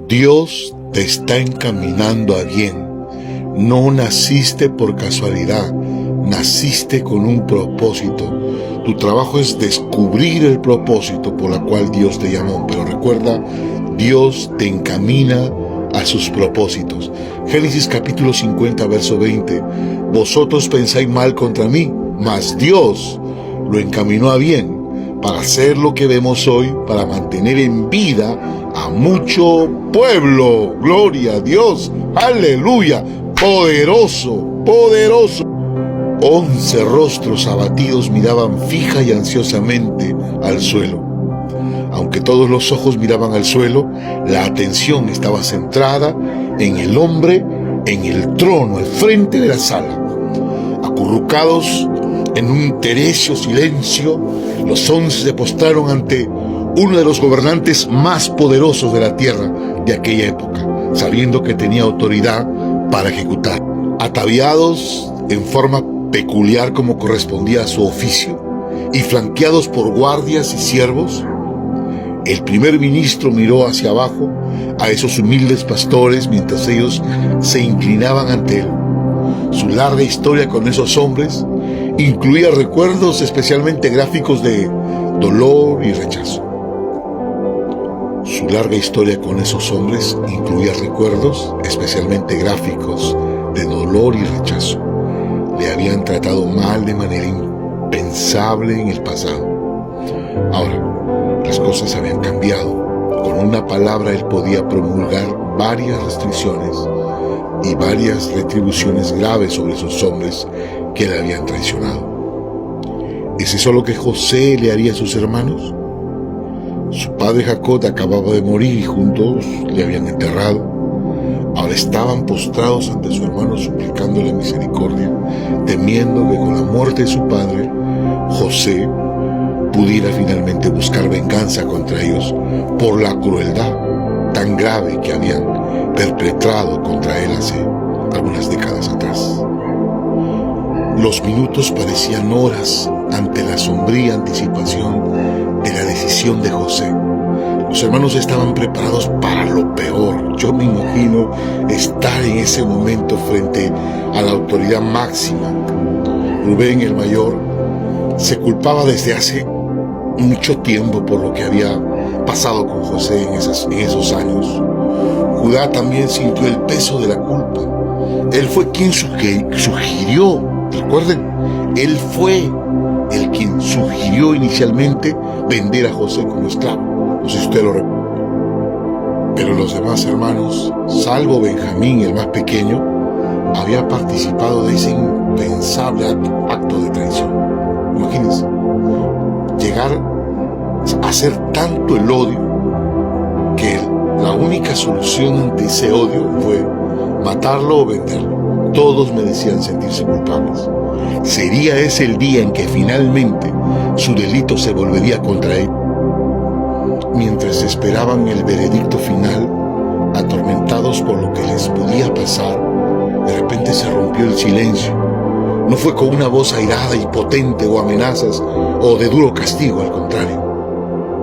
Dios te está encaminando a bien. No naciste por casualidad, naciste con un propósito. Tu trabajo es descubrir el propósito por el cual Dios te llamó. Pero recuerda, Dios te encamina a sus propósitos. Génesis capítulo 50, verso 20. Vosotros pensáis mal contra mí, mas Dios lo encaminó a bien, para hacer lo que vemos hoy, para mantener en vida a mucho pueblo. Gloria a Dios, aleluya, poderoso, poderoso. 11 rostros abatidos miraban fija y ansiosamente al suelo. Aunque todos los ojos miraban al suelo, la atención estaba centrada en el hombre, en el trono, al frente de la sala. Acurrucados en un tereso silencio, los 11 se postraron ante uno de los gobernantes más poderosos de la tierra de aquella época, sabiendo que tenía autoridad para ejecutar. Ataviados en forma peculiar como correspondía a su oficio y flanqueados por guardias y siervos, el primer ministro miró hacia abajo a esos humildes pastores mientras ellos se inclinaban ante él. Su larga historia con esos hombres incluía recuerdos especialmente gráficos de dolor y rechazo. Su larga historia con esos hombres incluía recuerdos especialmente gráficos de dolor y rechazo. Le habían tratado mal de manera impensable en el pasado. Ahora, las cosas habían cambiado. Con una palabra él podía promulgar varias restricciones y varias retribuciones graves sobre esos hombres que le habían traicionado. ¿Es eso lo que José le haría a sus hermanos? Su padre Jacob acababa de morir y juntos le habían enterrado. Ahora estaban postrados ante su hermano suplicándole misericordia, temiendo que con la muerte de su padre, José pudiera finalmente buscar venganza contra ellos por la crueldad tan grave que habían perpetrado contra él hace algunas décadas atrás. Los minutos parecían horas ante la sombría anticipación de la decisión de José. Los hermanos estaban preparados para lo peor. Yo me imagino estar en ese momento frente a la autoridad máxima. Rubén, el mayor, se culpaba desde hace mucho tiempo por lo que había pasado con José en esos años. Judá también sintió el peso de la culpa. Él fue quien sugirió, recuerden, él fue el quien sugirió inicialmente vender a José como esclavo. No sé si usted lo recuerda. Pero los demás hermanos, salvo Benjamín, el más pequeño, había participado de ese impensable acto de traición. Imagínense, llegar a hacer tanto el odio que la única solución ante ese odio fue matarlo o venderlo. Todos merecían sentirse culpables. Sería ese el día en que finalmente su delito se volvería contra él. Mientras esperaban el veredicto final, atormentados por lo que les podía pasar, de repente se rompió el silencio. No fue con una voz airada y potente o amenazas o de duro castigo, al contrario.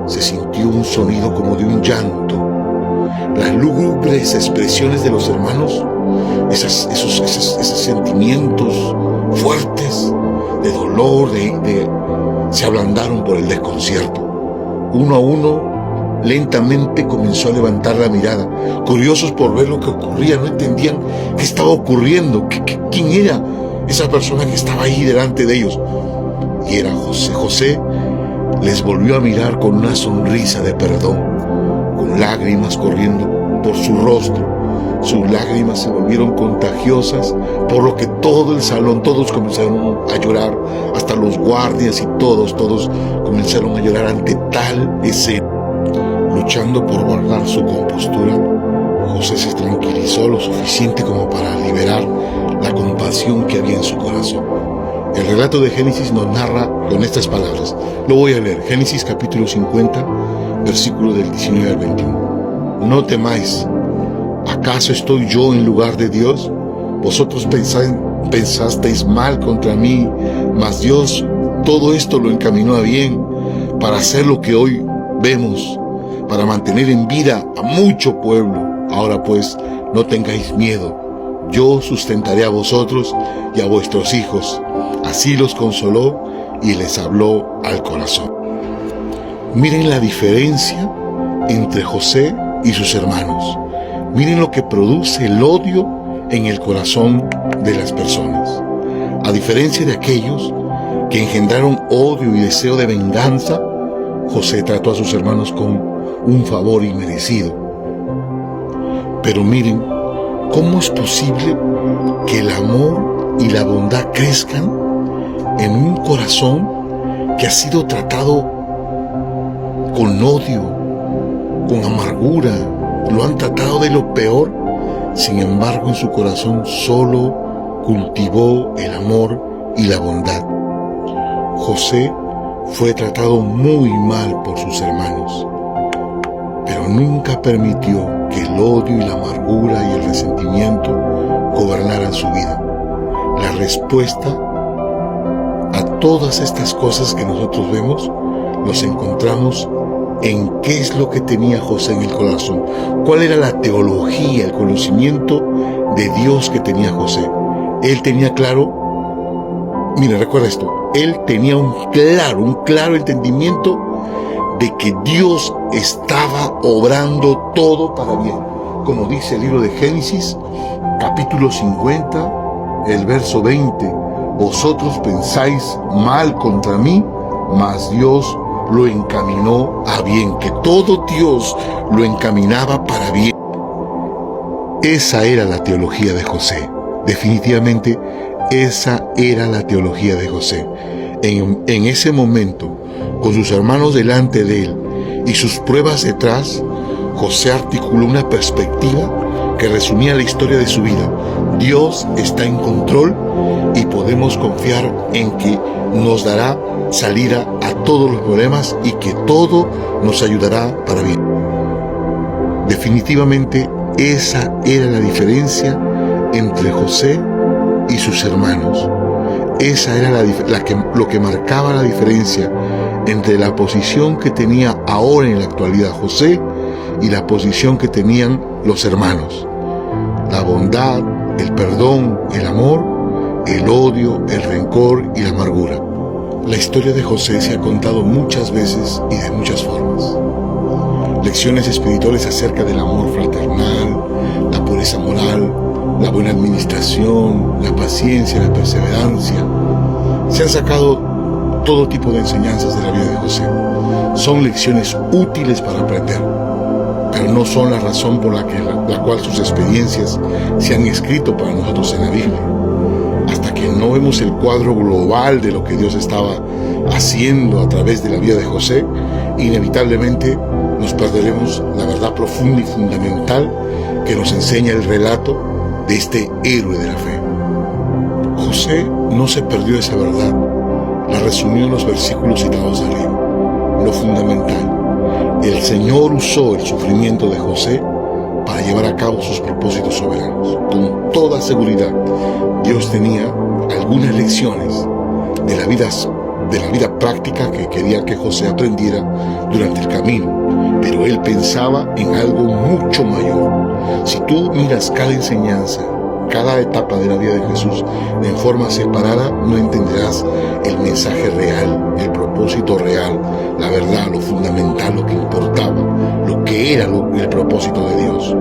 Se sintió un sonido como de un llanto. Las lúgubres expresiones de los hermanos, esos sentimientos fuertes de dolor, se ablandaron por el desconcierto. Uno a uno, lentamente comenzó a levantar la mirada, curiosos por ver lo que ocurría. No entendían qué estaba ocurriendo, quién era esa persona que estaba ahí delante de ellos. Y era José. José les volvió a mirar con una sonrisa de perdón, con lágrimas corriendo por su rostro. Sus lágrimas se volvieron contagiosas, por lo que todo el salón, todos comenzaron a llorar, hasta los guardias y todos comenzaron a llorar ante tal escena. Luchando por guardar su compostura, José se tranquilizó lo suficiente como para liberar la compasión que había en su corazón. El relato de Génesis nos narra con estas palabras. Lo voy a leer. Génesis capítulo 50, versículo del 19 al 21. No temáis. ¿Acaso estoy yo en lugar de Dios? Vosotros pensasteis mal contra mí, mas Dios todo esto lo encaminó a bien para hacer lo que hoy vemos, para mantener en vida a mucho pueblo. Ahora pues, no tengáis miedo. Yo sustentaré a vosotros y a vuestros hijos. Así los consoló y les habló al corazón. Miren la diferencia entre José y sus hermanos. Miren lo que produce el odio en el corazón de las personas. A diferencia de aquellos que engendraron odio y deseo de venganza, José trató a sus hermanos con un favor inmerecido. Pero miren, ¿cómo es posible que el amor y la bondad crezcan en un corazón que ha sido tratado con odio, con amargura? Lo han tratado de lo peor. Sin embargo, en su corazón solo cultivó el amor y la bondad. José fue tratado muy mal por sus hermanos, pero nunca permitió que el odio y la amargura y el resentimiento gobernaran su vida. La respuesta a todas estas cosas que nosotros vemos los encontramos en qué es lo que tenía José en el corazón, cuál era la teología, el conocimiento de Dios que tenía José. Él tenía claro, mire, recuerda esto, él tenía un claro entendimiento de que Dios estaba obrando todo para bien. Como dice el libro de Génesis, capítulo 50, el verso 20, vosotros pensáis mal contra mí, mas Dios lo encaminó a bien, que todo Dios lo encaminaba para bien. Esa era la teología de José. Definitivamente, esa era la teología de José. En ese momento, con sus hermanos delante de él y sus pruebas detrás, José articuló una perspectiva que resumía la historia de su vida. Dios está en control y podemos confiar en que nos dará salida a todos los problemas y que todo nos ayudará para bien. Definitivamente, esa era la diferencia entre José y sus hermanos. Esa era lo que marcaba la diferencia entre la posición que tenía ahora en la actualidad José y la posición que tenían los hermanos. La bondad, el perdón, el amor, el odio, el rencor y la amargura. La historia de José se ha contado muchas veces y de muchas formas. Lecciones espirituales acerca del amor fraternal, la pureza moral, la buena administración, la paciencia, la perseverancia. Se han sacado todo tipo de enseñanzas de la vida de José. Son lecciones útiles para aprender, pero no son la razón por la cual sus experiencias se han escrito para nosotros en la Biblia. Hasta que no vemos el cuadro global de lo que Dios estaba haciendo a través de la vida de José, inevitablemente nos perderemos la verdad profunda y fundamental que nos enseña el relato de este héroe de la fe. José no se perdió esa verdad, la resumió en los versículos citados arriba. Lo fundamental: el Señor usó el sufrimiento de José para llevar a cabo sus propósitos soberanos. Con toda seguridad, Dios tenía algunas lecciones de la vida práctica que quería que José aprendiera durante el camino, pero él pensaba en algo mucho mayor. Si tú miras cada enseñanza, cada etapa de la vida de Jesús en forma separada, no entenderás el mensaje real, el propósito real, la verdad, lo fundamental, lo que importaba, lo que era el propósito de Dios.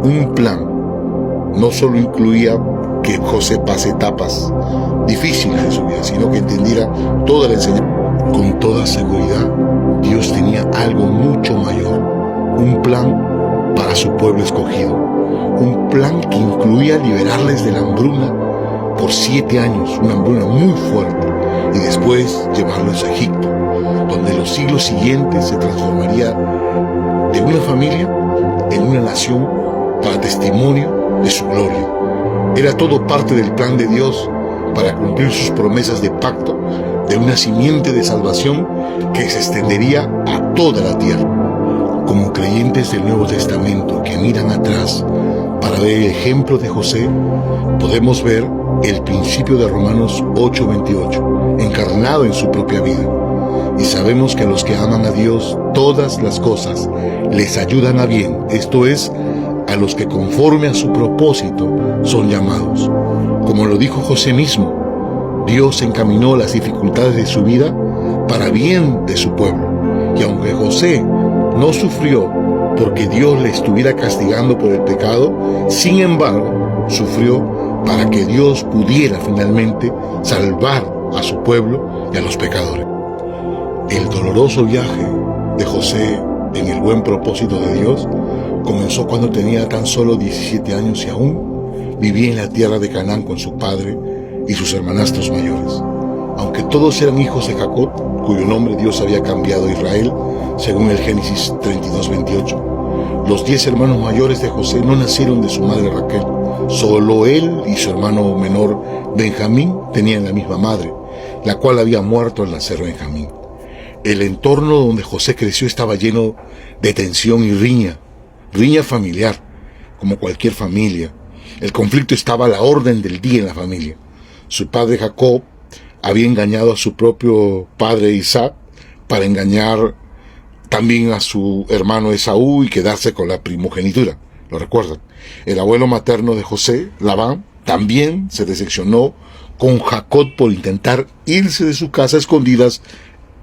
Un plan no solo incluía que José pase etapas difíciles de su vida, sino que entendiera toda la enseñanza. Con toda seguridad, Dios tenía algo mucho mayor, un plan para su pueblo escogido, un plan que incluía liberarles de la hambruna por 7 años, una hambruna muy fuerte, y después llevarlos a Egipto, donde los siglos siguientes se transformaría de una familia en una nación para testimonio de su gloria. Era todo parte del plan de Dios para cumplir sus promesas de pacto de una simiente de salvación que se extendería a toda la tierra. Como creyentes del Nuevo Testamento que miran atrás para ver el ejemplo de José, podemos ver el principio de Romanos 8:28 encarnado en su propia vida. Y sabemos que a los que aman a Dios, todas las cosas les ayudan a bien, esto es, a los que conforme a su propósito son llamados. Como lo dijo José mismo, Dios encaminó las dificultades de su vida para bien de su pueblo. Y aunque José no sufrió porque Dios le estuviera castigando por el pecado, sin embargo, sufrió para que Dios pudiera finalmente salvar a su pueblo y a los pecadores. El doloroso viaje de José en el buen propósito de Dios comenzó cuando tenía tan solo 17 años y aún vivía en la tierra de Canaán con su padre y sus hermanastros mayores. Aunque todos eran hijos de Jacob, cuyo nombre Dios había cambiado a Israel, según el Génesis 32:28, los 10 hermanos mayores de José no nacieron de su madre Raquel. Solo él y su hermano menor Benjamín tenían la misma madre, la cual había muerto al nacer Benjamín. El entorno donde José creció estaba lleno de tensión y riña familiar, como cualquier familia. El conflicto estaba a la orden del día en la familia. Su padre Jacob había engañado a su propio padre Isaac para engañar también a su hermano Esaú y quedarse con la primogenitura. ¿Lo recuerdan? El abuelo materno de José, Labán, también se decepcionó con Jacob por intentar irse de su casa a escondidas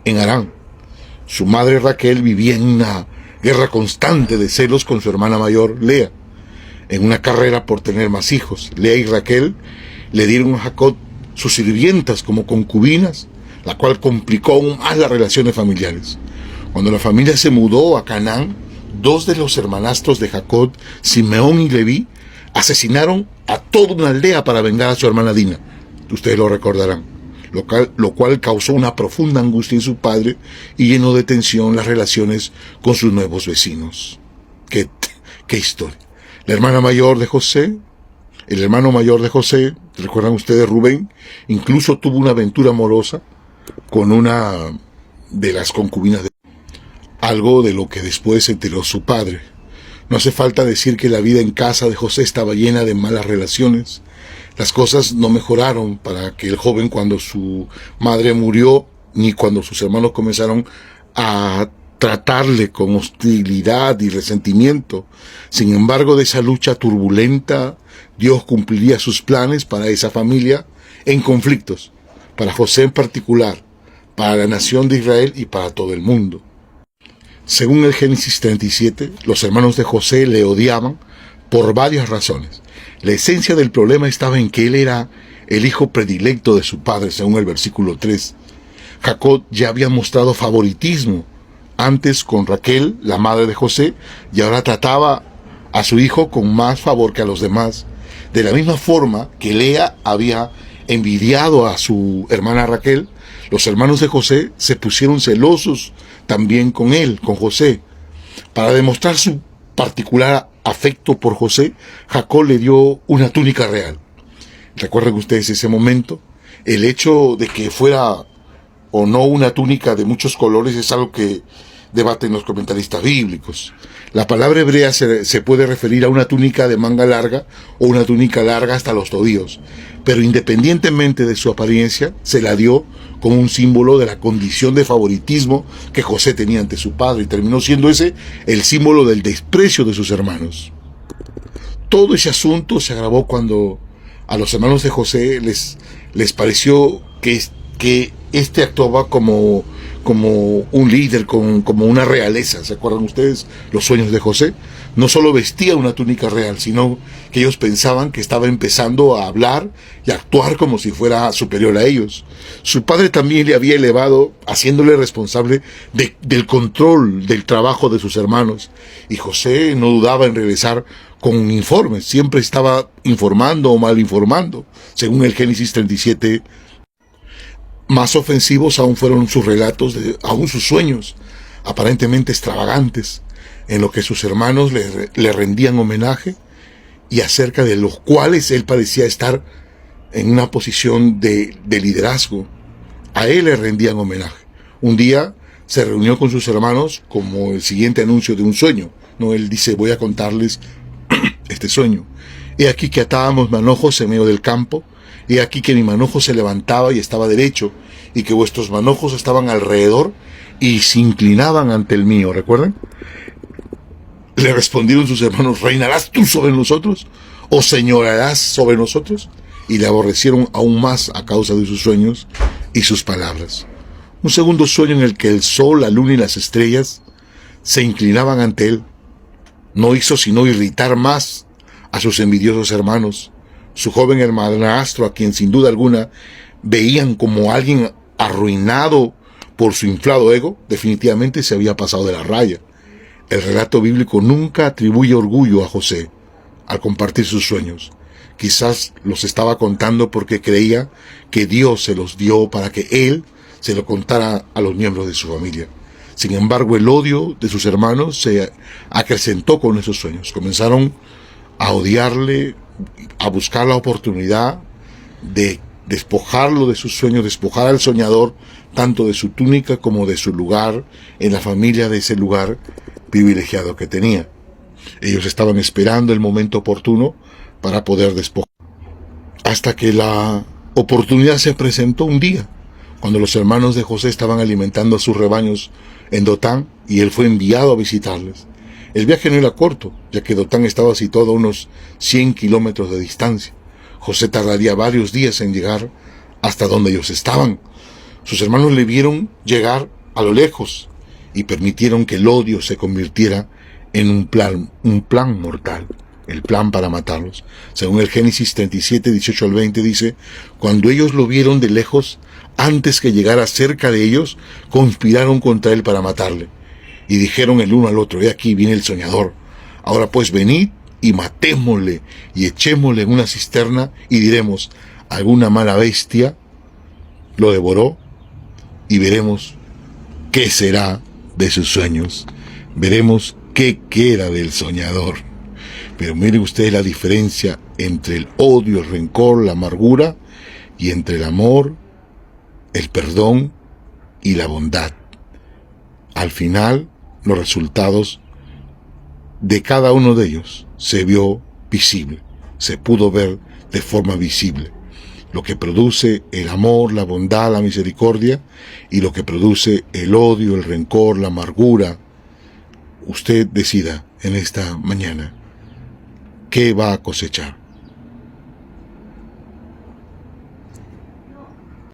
en Harán. Su madre Raquel vivía en una guerra constante de celos con su hermana mayor Lea, en una carrera por tener más hijos. Lea y Raquel le dieron a Jacob sus sirvientas como concubinas, la cual complicó aún más las relaciones familiares. Cuando la familia se mudó a Canaán, 2 de los hermanastros de Jacob, Simeón y Leví, asesinaron a toda una aldea para vengar a su hermana Dina. Ustedes lo recordarán. Lo cual causó una profunda angustia en su padre y llenó de tensión las relaciones con sus nuevos vecinos. ¡Qué historia! El hermano mayor de José, ¿recuerdan ustedes? Rubén, incluso tuvo una aventura amorosa con una de las concubinas de algo de lo que después se enteró su padre. No hace falta decir que la vida en casa de José estaba llena de malas relaciones. Las cosas no mejoraron para que el joven, cuando su madre murió, ni cuando sus hermanos comenzaron a tratarle con hostilidad y resentimiento. Sin embargo, de esa lucha turbulenta, Dios cumpliría sus planes para esa familia en conflictos, para José en particular, para la nación de Israel y para todo el mundo. Según el Génesis 37, los hermanos de José le odiaban por varias razones. La esencia del problema estaba en que él era el hijo predilecto de su padre, según el versículo 3. Jacob ya había mostrado favoritismo antes con Raquel, la madre de José, y ahora trataba a su hijo con más favor que a los demás. De la misma forma que Lea había envidiado a su hermana Raquel, los hermanos de José se pusieron celosos también con él, con José. Para demostrar su particular afecto por José, Jacob le dio una túnica real. ¿Recuerdan ustedes ese momento? El hecho de que fuera o no una túnica de muchos colores es algo que debaten los comentaristas bíblicos. La palabra hebrea se puede referir a una túnica de manga larga o una túnica larga hasta los tobillos, pero independientemente de su apariencia, se la dio como un símbolo de la condición de favoritismo que José tenía ante su padre, y terminó siendo ese el símbolo del desprecio de sus hermanos. Todo ese asunto se agravó cuando a los hermanos de José les pareció que este actuaba como un líder, como una realeza. ¿Se acuerdan ustedes los sueños de José? No solo vestía una túnica real, sino que ellos pensaban que estaba empezando a hablar y a actuar como si fuera superior a ellos. Su padre también le había elevado, haciéndole responsable del control del trabajo de sus hermanos. Y José no dudaba en regresar con informes, siempre estaba informando o mal informando, según el Génesis 37. Más ofensivos aún fueron sus relatos, aún sus sueños, aparentemente extravagantes, en lo que sus hermanos le rendían homenaje y acerca de los cuales él parecía estar en una posición de liderazgo. A él le rendían homenaje. Un día se reunió con sus hermanos como el siguiente anuncio de un sueño. No, él dice: voy a contarles este sueño. He aquí que atábamos manojos en medio del campo. He aquí que mi manojo se levantaba y estaba derecho, y que vuestros manojos estaban alrededor, y se inclinaban ante el mío, ¿recuerdan? Le respondieron sus hermanos: ¿reinarás tú sobre nosotros? ¿O señorarás sobre nosotros? Y le aborrecieron aún más a causa de sus sueños y sus palabras. Un segundo sueño en el que el sol, la luna y las estrellas se inclinaban ante él no hizo sino irritar más a sus envidiosos hermanos. Su joven hermanastro, a quien sin duda alguna veían como alguien arruinado por su inflado ego, definitivamente se había pasado de la raya. El relato bíblico nunca atribuye orgullo a José al compartir sus sueños. Quizás los estaba contando porque creía que Dios se los dio para que él se lo contara a los miembros de su familia. Sin embargo, el odio de sus hermanos se acrecentó con esos sueños. Comenzaron a odiarle, a buscar la oportunidad de despojarlo de sus sueños, despojar al soñador tanto de su túnica como de su lugar en la familia, de ese lugar privilegiado que tenía. Ellos estaban esperando el momento oportuno para poder despojar. Hasta que la oportunidad se presentó un día, cuando los hermanos de José estaban alimentando a sus rebaños en Dotán, y él fue enviado a visitarles. El viaje no era corto, ya que Dotán estaba situado a unos 100 kilómetros de distancia. José tardaría varios días en llegar hasta donde ellos estaban. Sus hermanos le vieron llegar a lo lejos y permitieron que el odio se convirtiera en un plan mortal, el plan para matarlos. Según el Génesis 37, 18 al 20 dice: cuando ellos lo vieron de lejos, antes que llegara cerca de ellos, conspiraron contra él para matarle. Y dijeron el uno al otro: he aquí viene el soñador. Ahora pues venid y matémosle y echémosle en una cisterna, y diremos: alguna mala bestia lo devoró, y veremos qué será de sus sueños. Veremos qué queda del soñador. Pero miren ustedes la diferencia entre el odio, el rencor, la amargura, y entre el amor, el perdón y la bondad. Al final, los resultados de cada uno de ellos se vio visible, se pudo ver de forma visible. Lo que produce el amor, la bondad, la misericordia, y lo que produce el odio, el rencor, la amargura. Usted decida en esta mañana qué va a cosechar.